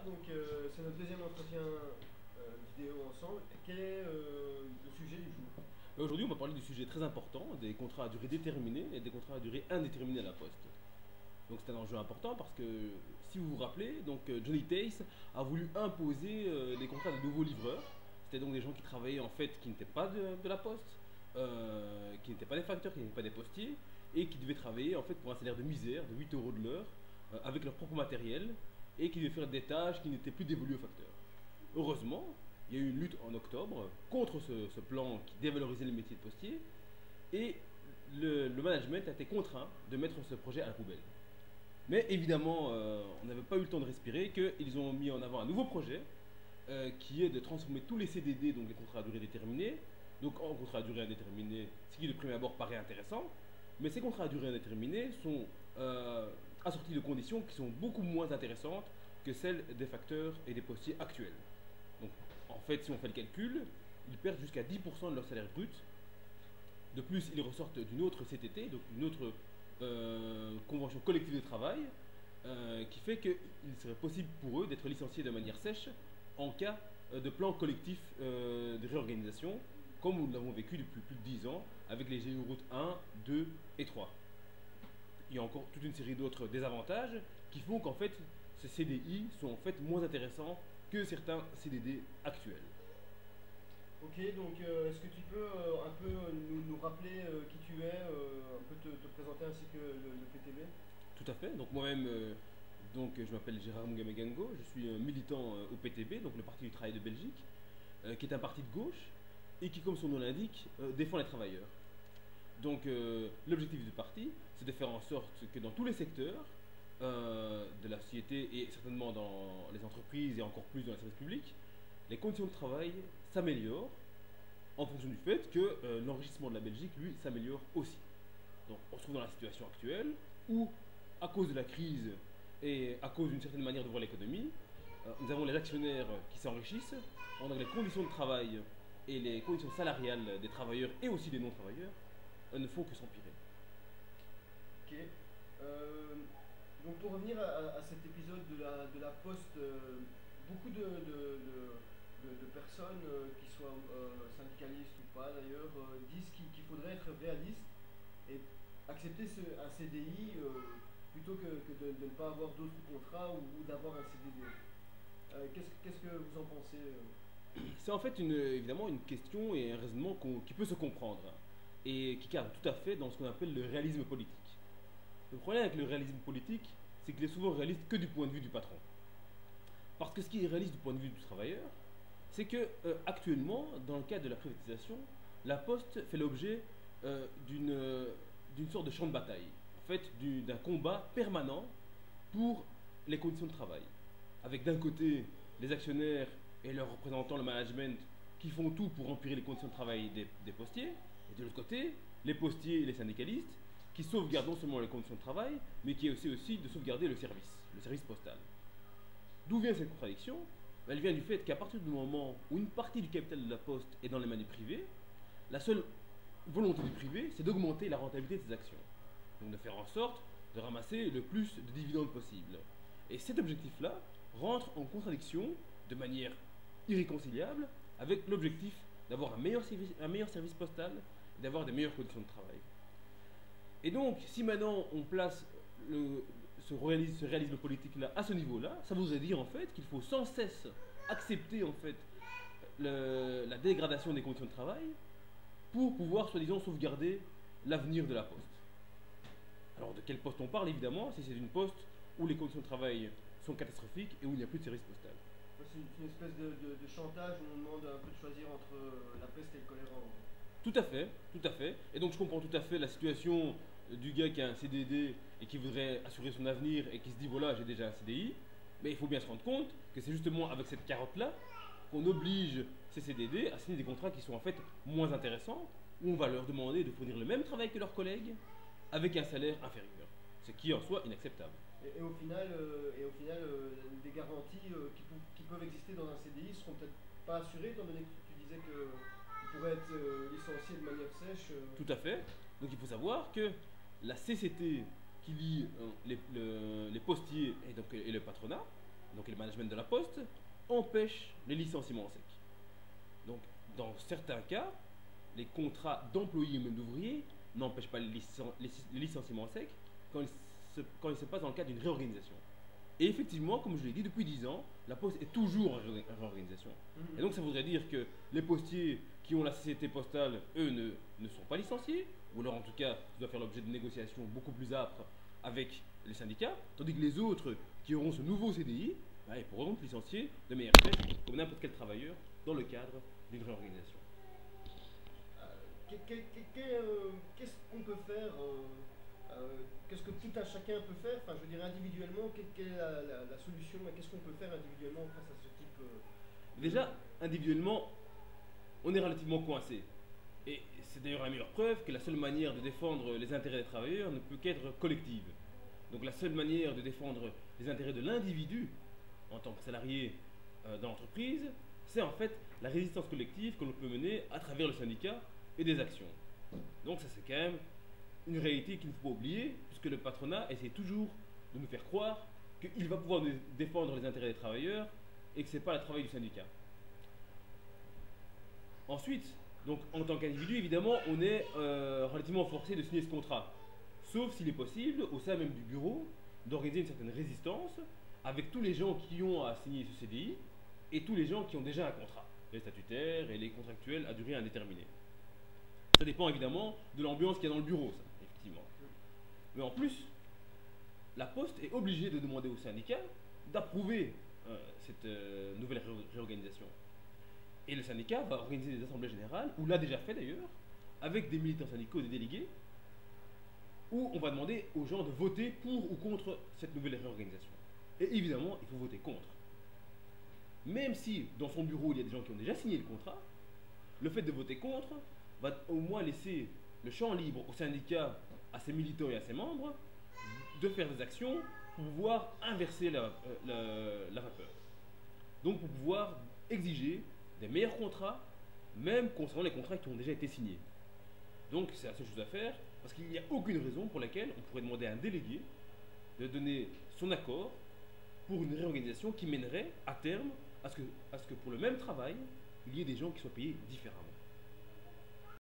donc c'est notre deuxième entretien vidéo ensemble. Quel est le sujet du jour? Aujourd'hui, on va parler du sujet très important, des contrats à durée déterminée et des contrats à durée indéterminée à la poste. Donc c'est un enjeu important parce que, si vous vous rappelez, Johnny Tace a voulu imposer les contrats de nouveaux livreurs. C'était donc des gens qui travaillaient en fait, qui n'étaient pas de la poste, qui n'étaient pas des facteurs, qui n'étaient pas des postiers, et qui devaient travailler en fait pour un salaire de misère de 8 euros de l'heure, avec leur propre matériel, et qui devaient faire des tâches qui n'étaient plus dévolues aux facteurs. Heureusement, il y a eu une lutte en octobre contre ce plan qui dévalorisait le métier de postier, et le management a été contraint de mettre ce projet à la poubelle. Mais évidemment, on n'avait pas eu le temps de respirer, qu'ils ont mis en avant un nouveau projet qui est de transformer tous les CDD, donc les contrats à durée déterminée, donc en contrats à durée indéterminée, ce qui de prime abord paraît intéressant, mais ces contrats à durée indéterminée sont assortis de conditions qui sont beaucoup moins intéressantes que celles des facteurs et des postiers actuels. Donc en fait, si on fait le calcul, ils perdent jusqu'à 10% de leur salaire brut. De plus, ils ressortent d'une autre CTT, donc une autre convention collective de travail, qui fait qu'il serait possible pour eux d'être licenciés de manière sèche en cas de plan collectif de réorganisation, comme nous l'avons vécu depuis plus de 10 ans avec les GU Route 1, 2 et 3. Il y a encore toute une série d'autres désavantages qui font qu'en fait, ces CDI sont en fait moins intéressants que certains CDD actuels. Ok, donc est-ce que tu peux un peu nous rappeler qui tu es, un peu te présenter ainsi que le PTB? Tout à fait. Donc moi-même, je m'appelle Gérard Mugamegango, je suis militant au PTB, donc le Parti du Travail de Belgique, qui est un parti de gauche et qui, comme son nom l'indique, défend les travailleurs. Donc l'objectif du parti, c'est de faire en sorte que dans tous les secteurs de la société et certainement dans les entreprises et encore plus dans les services publics, les conditions de travail s'améliorent en fonction du fait que l'enrichissement de la Belgique, lui, s'améliore aussi. Donc on se trouve dans la situation actuelle où, à cause de la crise et à cause d'une certaine manière de voir l'économie, nous avons les actionnaires qui s'enrichissent, pendant que les conditions de travail et les conditions salariales des travailleurs et aussi des non-travailleurs ne font que s'empirer. Ok. Euh, donc pour revenir à cet épisode de la Poste, beaucoup de personnes, qui soient syndicalistes ou pas d'ailleurs, disent qu'il faudrait être réaliste et accepter un CDI plutôt que de ne pas avoir d'autres contrats ou d'avoir un CDD. Qu'est-ce que vous en pensez C'est en fait évidemment une question et un raisonnement qui peut se comprendre et qui cadre tout à fait dans ce qu'on appelle le réalisme politique. Le problème avec le réalisme politique, c'est qu'il est souvent réaliste que du point de vue du patron. Parce que ce qui est réaliste du point de vue du travailleur, c'est que actuellement, dans le cadre de la privatisation, la Poste fait l'objet d'une sorte de champ de bataille, en fait, d'un combat permanent pour les conditions de travail. Avec d'un côté les actionnaires et leurs représentants, le management, qui font tout pour empirer les conditions de travail des postiers, et de l'autre côté, les postiers et les syndicalistes, qui sauvegardent non seulement les conditions de travail, mais qui essaient aussi de sauvegarder le service postal. D'où vient cette contradiction? Elle vient du fait qu'à partir du moment où une partie du capital de la Poste est dans les mains du privé, la seule volonté du privé, c'est d'augmenter la rentabilité de ses actions. Donc de faire en sorte de ramasser le plus de dividendes possible. Et cet objectif-là rentre en contradiction de manière irréconciliable avec l'objectif d'avoir un meilleur service postal et d'avoir des meilleures conditions de travail. Et donc, si maintenant on place ce réalisme politique-là à ce niveau-là, ça voudrait dire en fait qu'il faut sans cesse accepter en fait la dégradation des conditions de travail pour pouvoir soi-disant sauvegarder l'avenir de la Poste. Alors de quel poste on parle évidemment? Si c'est une poste où les conditions de travail sont catastrophiques et où il n'y a plus de service postal. C'est une espèce de chantage où on demande un peu de choisir entre la peste et le choléra. Tout à fait, tout à fait. Et donc je comprends tout à fait la situation du gars qui a un CDD et qui voudrait assurer son avenir et qui se dit voilà, j'ai déjà un CDI. Mais il faut bien se rendre compte que c'est justement avec cette carotte-là qu'on oblige ces CDD à signer des contrats qui sont en fait moins intéressants, où on va leur demander de fournir le même travail que leurs collègues avec un salaire inférieur. Ce qui est en soi inacceptable. Des garanties qui peuvent exister dans un CDI ne seront peut-être pas assurées, étant donné que tu disais qu'ils pourraient être licenciés de manière sèche. Tout à fait. Donc il faut savoir que la CCT qui lie les postiers et le patronat donc le management de la Poste, empêche les licenciements en sec. Donc, dans certains cas, les contrats d'employés ou même d'ouvriers n'empêchent pas les licenciements en sec quand il se passe dans le cadre d'une réorganisation. Et effectivement, comme je l'ai dit, depuis 10 ans, la Poste est toujours en réorganisation. Et donc ça voudrait dire que les postiers qui ont la société postale, eux, ne sont pas licenciés, ou alors en tout cas, ils doivent faire l'objet de négociations beaucoup plus âpres avec les syndicats, tandis que les autres qui auront ce nouveau CDI, bah, ils pourront être licenciés de meilleure faite, comme n'importe quel travailleur, dans le cadre d'une réorganisation. Qu'est-ce qu'on peut faire qu'est-ce que tout un chacun peut faire, enfin je veux dire individuellement, quelle est la solution et qu'est-ce qu'on peut faire individuellement face à ce type Déjà, individuellement, on est relativement coincé. Et c'est d'ailleurs la meilleure preuve que la seule manière de défendre les intérêts des travailleurs ne peut qu'être collective. Donc la seule manière de défendre les intérêts de l'individu en tant que salarié dans l'entreprise, c'est en fait la résistance collective que l'on peut mener à travers le syndicat et des actions. Donc ça c'est quand même une réalité qu'il ne faut pas oublier, puisque le patronat essaie toujours de nous faire croire qu'il va pouvoir nous défendre les intérêts des travailleurs et que ce n'est pas le travail du syndicat. Ensuite, donc en tant qu'individu, évidemment, on est relativement forcé de signer ce contrat. Sauf s'il est possible, au sein même du bureau, d'organiser une certaine résistance avec tous les gens qui ont à signer ce CDI et tous les gens qui ont déjà un contrat, les statutaires et les contractuels à durée indéterminée. Ça dépend évidemment de l'ambiance qu'il y a dans le bureau, ça, effectivement. Mais en plus, la Poste est obligée de demander au syndicat d'approuver cette nouvelle réorganisation. Et le syndicat va organiser des assemblées générales, ou l'a déjà fait d'ailleurs, avec des militants syndicaux et des délégués, où on va demander aux gens de voter pour ou contre cette nouvelle réorganisation. Et évidemment, il faut voter contre. Même si dans son bureau il y a des gens qui ont déjà signé le contrat, le fait de voter contre va au moins laisser le champ libre au syndicat, à ses militants et à ses membres, de faire des actions pour pouvoir inverser la vapeur. Donc pour pouvoir exiger des meilleurs contrats, même concernant les contrats qui ont déjà été signés. Donc c'est la seule chose à faire, parce qu'il n'y a aucune raison pour laquelle on pourrait demander à un délégué de donner son accord pour une réorganisation qui mènerait à terme à ce que pour le même travail, il y ait des gens qui soient payés différemment.